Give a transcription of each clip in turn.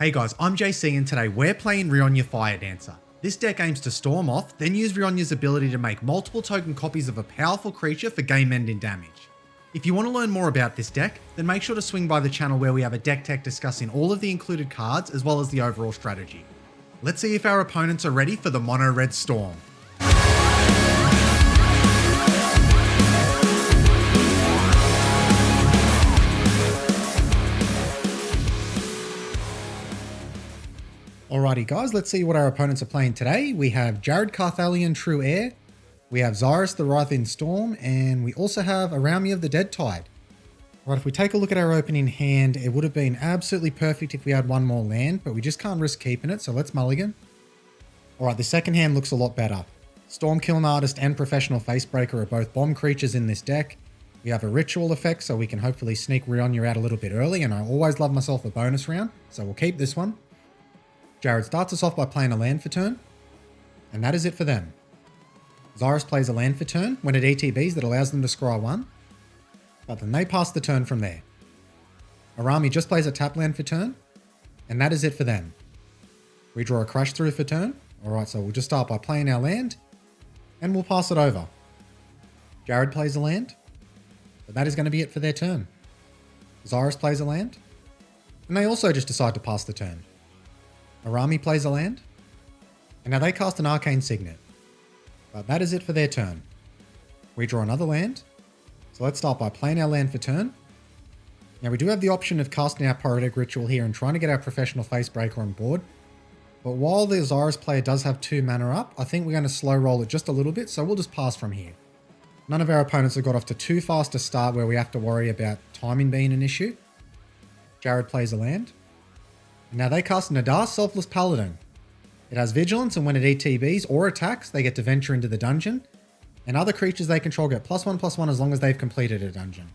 Hey guys, I'm JC and today we're playing Rionya Fire Dancer. This deck aims to storm off, then use Rionya's ability to make multiple token copies of a powerful creature for game-ending damage. If you want to learn more about this deck, then make sure to swing by the channel where we have a deck tech discussing all of the included cards as well as the overall strategy. Let's see if our opponents are ready for the Mono Red Storm. Alrighty guys, let's see what our opponents are playing today. We have Jared Carthalion True Heir, we have Xyris the Writhing Storm, and we also have Araumi of the Dead Tide. Right, if we take a look at our opening hand, it would have been absolutely perfect if we had one more land, but we just can't risk keeping it, so let's mulligan. Alright, the second hand looks a lot better. Stormkiln Artist and Professional Facebreaker are both bomb creatures in this deck. We have a ritual effect, so we can hopefully sneak Rionya out a little bit early, and I always love myself a bonus round, so we'll keep this one. Jared starts us off by playing a land for turn, and that is it for them. Xyris plays a land for turn when it ETBs that allows them to scry 1, but then they pass the turn from there. Araumi just plays a tap land for turn, and that is it for them. We draw a crash through for turn. Alright, so we'll just start by playing our land, and we'll pass it over. Jared plays a land, but that is going to be it for their turn. Xyris plays a land, and they also just decide to pass the turn. Araumi plays a land, and now they cast an Arcane Signet. But that is it for their turn. We draw another land, so let's start by playing our land for turn. Now we do have the option of casting our Poetic Ritual here and trying to get our Professional Facebreaker on board, but while the Xyris player does have 2 mana up, I think we're going to slow roll it just a little bit, so we'll just pass from here. None of our opponents have got off to too fast a start where we have to worry about timing being an issue. Jared plays a land. Now they cast Nadar Selfless Paladin. It has Vigilance, and when it ETBs or attacks, they get to venture into the dungeon, and other creatures they control get +1/+1 as long as they've completed a dungeon.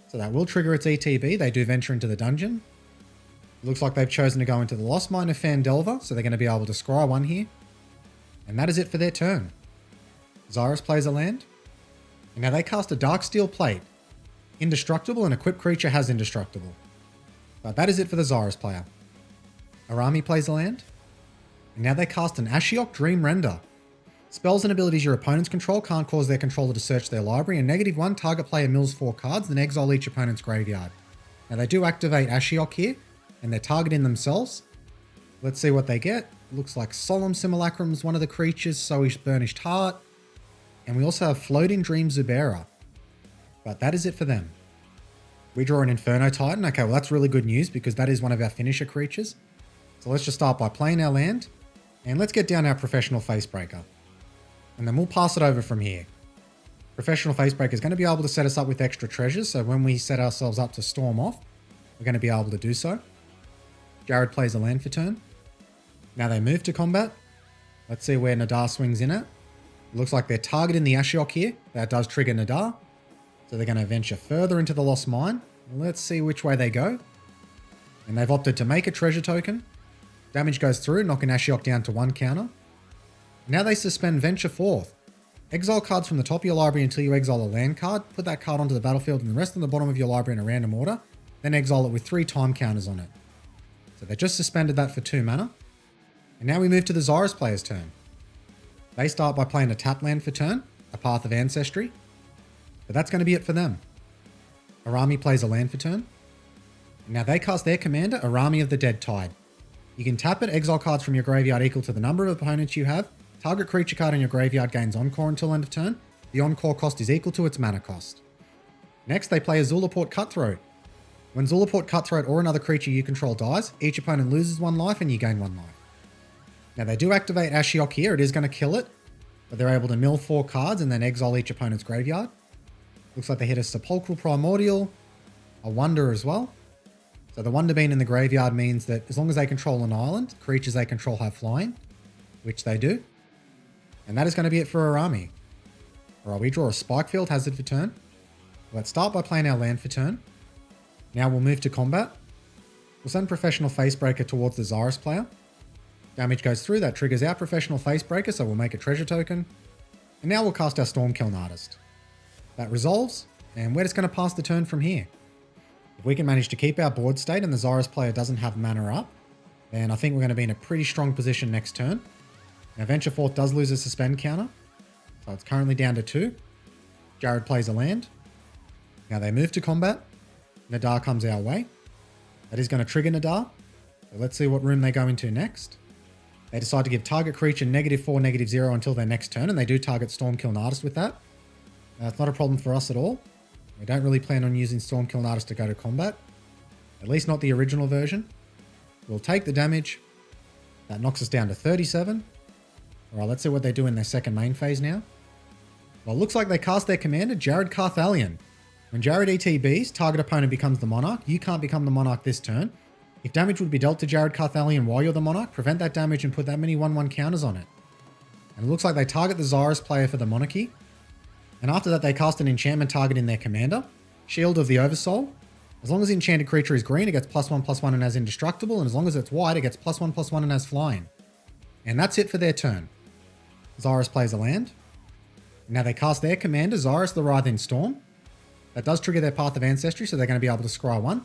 So that will trigger its ETB. They do venture into the dungeon. It looks like they've chosen to go into the Lost Mine of Phandelver, so they're going to be able to scry 1 here. And that is it for their turn. Xyris plays a land. And now they cast a Darksteel Plate. Indestructible, and equipped creature has Indestructible. But that is it for the Xyris player. Araumi plays a land, and now they cast an Ashiok Dream Render. Spells and abilities your opponents control can't cause their controller to search their library, and -1 target player mills 4 cards, then exile each opponent's graveyard. Now they do activate Ashiok here, and they're targeting themselves. Let's see what they get. Looks like Solemn Simulacrum is one of the creatures, Soish Burnished Heart, and we also have Floating Dream Zubera. But that is it for them. We draw an Inferno Titan. Okay, well that's really good news because that is one of our finisher creatures. So let's just start by playing our land, and let's get down our Professional Facebreaker. And then we'll pass it over from here. Professional Facebreaker is going to be able to set us up with extra treasures, so when we set ourselves up to storm off, we're going to be able to do so. Jared plays a land for turn. Now they move to combat. Let's see where Nadar swings in at. It looks like they're targeting the Ashiok here. That does trigger Nadar. So they're going to venture further into the Lost Mine. Let's see which way they go. And they've opted to make a treasure token. Damage goes through, knocking Ashiok down to 1 counter. Now they suspend Venture Forth. Exile cards from the top of your library until you exile a land card. Put that card onto the battlefield and the rest on the bottom of your library in a random order. Then exile it with 3 time counters on it. So they just suspended that for 2 mana. And now we move to the Xyris player's turn. They start by playing a tap land for turn, a Path of Ancestry. But that's going to be it for them. Araumi plays a land for turn. And now they cast their commander, Araumi of the Dead Tide. You can tap it, exile cards from your graveyard equal to the number of opponents you have. Target creature card in your graveyard gains Encore until end of turn. The Encore cost is equal to its mana cost. Next, they play a Zulaport Cutthroat. When Zulaport Cutthroat or another creature you control dies, each opponent loses 1 life and you gain 1 life. Now they do activate Ashiok here, it is going to kill it, but they're able to mill 4 cards and then exile each opponent's graveyard. Looks like they hit a Sepulchral Primordial, a Wonder as well. So the Wonder being in the graveyard means that as long as they control an island, creatures they control have flying, which they do. And that is going to be it for Araumi. Alright, we draw a Spikefield Hazard for turn. Let's start by playing our land for turn. Now we'll move to combat. We'll send Professional Facebreaker towards the Xyris player. Damage goes through, that triggers our Professional Facebreaker, so we'll make a treasure token. And now we'll cast our Stormkiln Artist. That resolves, and we're just going to pass the turn from here. If we can manage to keep our board state and the Xyris player doesn't have mana up, then I think we're going to be in a pretty strong position next turn. Now, Venture Forth does lose a suspend counter, so it's currently down to 2. Jared plays a land. Now they move to combat. Nadar comes our way. That is going to trigger Nadar. So let's see what room they go into next. They decide to give target creature -4, -0 until their next turn, and they do target Stormkiln Artist with that. That's not a problem for us at all. We don't really plan on using Stormkiln Artist to go to combat. At least not the original version. We'll take the damage. That knocks us down to 37. Alright, let's see what they do in their second main phase now. Well, it looks like they cast their commander, Jared Carthalion. When Jared ETBs, target opponent becomes the Monarch. You can't become the Monarch this turn. If damage would be dealt to Jared Carthalion while you're the Monarch, prevent that damage and put that many 1/1 counters on it. And it looks like they target the Xyris player for the Monarchy. And after that, they cast an enchantment targeting their commander, Shield of the Oversoul. As long as the enchanted creature is green, it gets +1/+1 and has indestructible. And as long as it's white, it gets +1/+1 and has flying. And that's it for their turn. Xyris plays a land. Now they cast their commander, Xyris the Writhing Storm. That does trigger their Path of Ancestry, so they're going to be able to scry 1.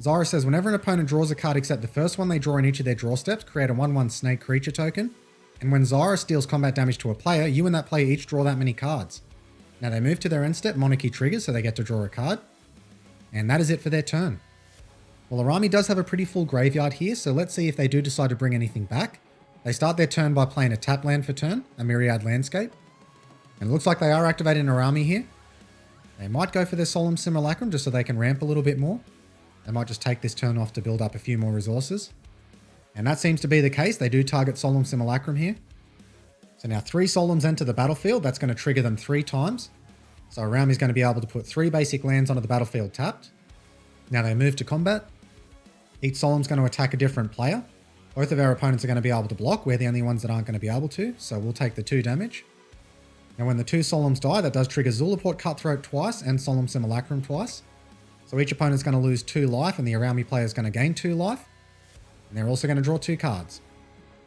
Xyris says whenever an opponent draws a card except the first one they draw in each of their draw steps, create a 1/1 snake creature token. And when Xyris deals combat damage to a player, you and that player each draw that many cards. Now they move to their end step, Monarchy triggers, so they get to draw a card. And that is it for their turn. Well, Araumi does have a pretty full graveyard here, so let's see if they do decide to bring anything back. They start their turn by playing a tap land for turn, a Myriad Landscape. And it looks like they are activating Araumi here. They might go for their Solemn Simulacrum just so they can ramp a little bit more. They might just take this turn off to build up a few more resources. And that seems to be the case. They do target Solemn Simulacrum here. So now 3 Solemns enter the battlefield. That's going to trigger them 3 times. So Araumi's going to be able to put 3 basic lands onto the battlefield tapped. Now they move to combat. Each Solemn's going to attack a different player. Both of our opponents are going to be able to block. We're the only ones that aren't going to be able to. So we'll take the 2 damage. And when the 2 Solemns die, that does trigger Zulaport Cutthroat twice and Solemn Simulacrum twice. So each opponent's going to lose 2 life and the Araumi player is going to gain 2 life. And they're also going to draw 2 cards.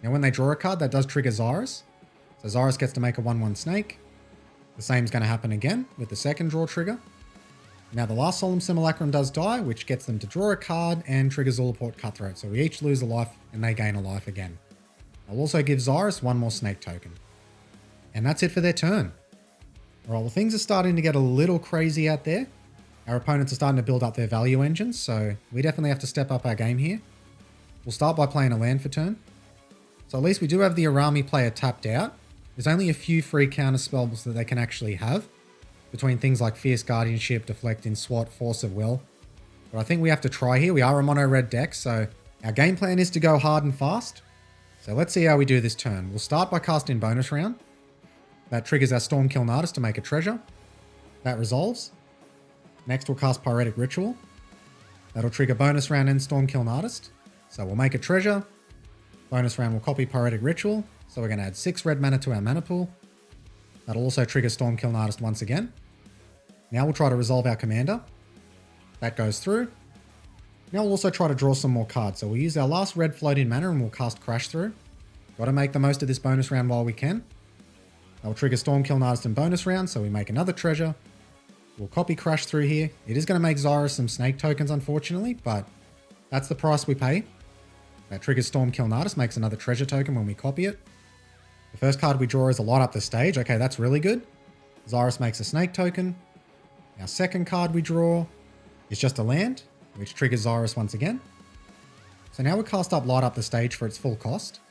Now when they draw a card, that does trigger Xyris. So Xyris gets to make a 1/1 snake. The same is going to happen again with the second draw trigger. Now the last Solemn Simulacrum does die, which gets them to draw a card and triggers Zulaport Cutthroat. So we each lose a life and they gain a life again. I'll also give Xyris 1 more snake token. And that's it for their turn. Alright, well things are starting to get a little crazy out there. Our opponents are starting to build up their value engines, so we definitely have to step up our game here. We'll start by playing a land for turn. So at least we do have the Araumi player tapped out. There's only a few free counter spells that they can actually have, between things like Fierce Guardianship, Deflecting, Swat, Force of Will. But I think we have to try here. We are a mono red deck, so our game plan is to go hard and fast. So let's see how we do this turn. We'll start by casting Bonus Round. That triggers our Stormkiln Artist to make a treasure. That resolves. Next we'll cast Pyretic Ritual. That'll trigger Bonus Round and Stormkiln Artist. So we'll make a treasure. Bonus round we'll copy Pyretic Ritual. So we're going to add 6 red mana to our mana pool. That'll also trigger Stormkiln Artist once again. Now we'll try to resolve our commander. That goes through. Now we'll also try to draw some more cards. So we'll use our last red floating mana and we'll cast Crash Through. Got to make the most of this bonus round while we can. That'll trigger Stormkiln Artist in bonus round, so we make another treasure. We'll copy Crash Through here. It is going to make Xyris some snake tokens, unfortunately, but that's the price we pay. That triggers Stormkiln Artist, makes another treasure token when we copy it. The first card we draw is a Light Up the Stage. Okay, that's really good. Xyris makes a snake token. Our second card we draw is just a land, which triggers Xyris once again. So now we cast up Light Up the Stage for its full cost.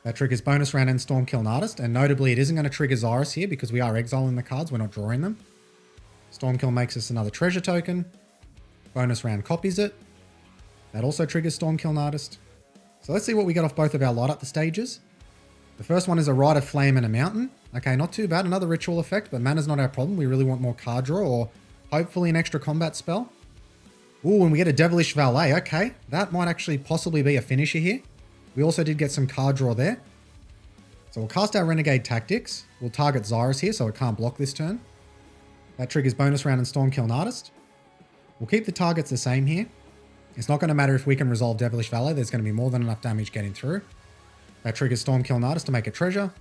That triggers bonus round and Stormkiln Artist, and notably it isn't going to trigger Xyris here because we are exiling the cards, we're not drawing them. Stormkill makes us another treasure token. Bonus round copies it. That also triggers Stormkiln Artist. So let's see what we get off both of our Light Up the Stages. The first one is a Rite of Flame and a Mountain. Okay, not too bad, another ritual effect, but mana's not our problem. We really want more card draw or hopefully an extra combat spell. Ooh, and we get a Devilish Valet. Okay, that might actually possibly be a finisher here. We also did get some card draw there. So we'll cast our Renegade Tactics. We'll target Xyris here so it can't block this turn. That triggers bonus round and Stormkiln Artist. We'll keep the targets the same here. It's not going to matter if we can resolve Devilish Valet. There's going to be more than enough damage getting through. That triggers Stormkiln Artist to make a treasure.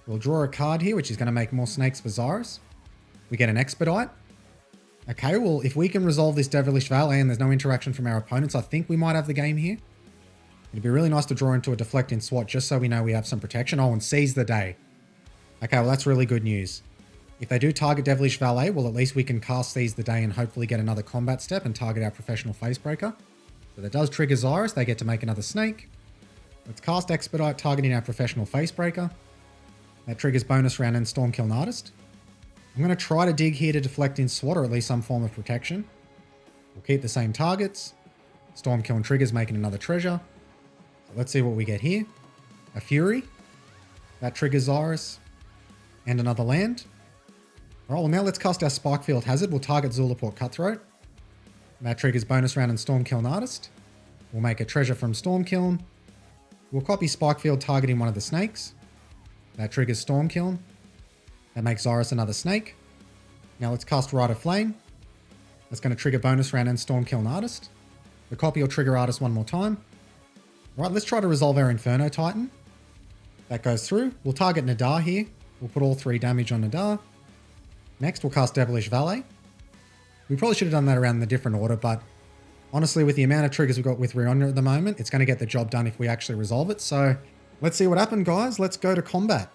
We'll draw a card here, which is going to make more snakes for Xyris. We get an Expedite. Okay, well, if we can resolve this Devilish Valet and there's no interaction from our opponents, I think we might have the game here. It'd be really nice to draw into a deflecting swat just so we know we have some protection. Oh, and seize the day. Okay, well, that's really good news. If they do target Devilish Valet, well, at least we can cast Seize the Day and hopefully get another combat step and target our Professional Facebreaker. So that does trigger Xyris. They get to make another snake. Let's cast Expedite, targeting our Professional Facebreaker. That triggers bonus round and Stormkill and Artist. I'm going to try to dig here to deflect in SWAT, or at least some form of protection. We'll keep the same targets. Stormkill and triggers, making another treasure. So let's see what we get here. A Fury. That triggers Xyris. And another land. All right, well, now let's cast our Spikefield Hazard. We'll target Zulaport Cutthroat. That triggers bonus round and Stormkill and Artist. We'll make a treasure from Stormkill. We'll copy Spikefield, targeting one of the snakes. That triggers Stormkill. That makes Xyris another snake. Now let's cast Rite of Flame. That's going to trigger bonus round and Stormkill and Artist. The copy will trigger Artist one more time. All right, let's try to resolve our Inferno Titan. That goes through. We'll target Nadar here. We'll put all 3 damage on Nadar. Next, we'll cast Devilish Valet. We probably should have done that around the different order, but honestly, with the amount of triggers we've got with Rionya at the moment, it's going to get the job done if we actually resolve it. So let's see what happened, guys. Let's go to combat.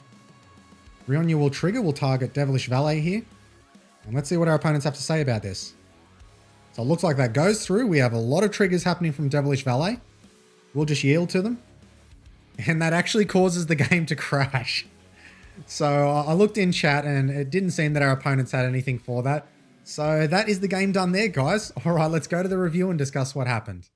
Rionya will trigger. We'll target Devilish Valet here. And let's see what our opponents have to say about this. So it looks like that goes through. We have a lot of triggers happening from Devilish Valet. We'll just yield to them. And that actually causes the game to crash. So I looked in chat and it didn't seem that our opponents had anything for that. So that is the game done there, guys. All right, let's go to the review and discuss what happened.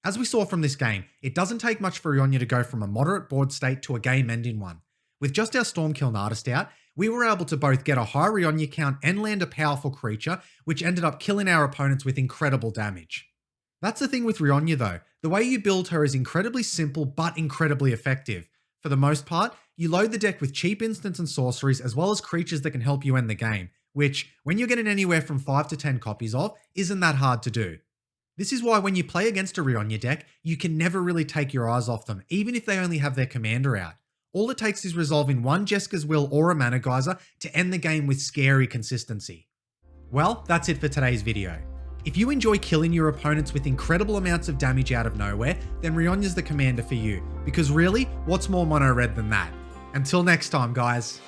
As we saw from this game, it doesn't take much for Rionya to go from a moderate board state to a game-ending one. With just our Stormkill and Artist out, we were able to both get a high Rionya count and land a powerful creature, which ended up killing our opponents with incredible damage. That's the thing with Rionya though. The way you build her is incredibly simple but incredibly effective. For the most part, you load the deck with cheap instants and sorceries as well as creatures that can help you end the game, which, when you're getting anywhere from 5 to 10 copies of, isn't that hard to do. This is why when you play against a Rionya deck, you can never really take your eyes off them, even if they only have their commander out. All it takes is resolving one Jeska's Will or a Mana Geyser to end the game with scary consistency. Well, that's it for today's video. If you enjoy killing your opponents with incredible amounts of damage out of nowhere, then Rionya's the commander for you, because really, what's more mono red than that? Until next time, guys.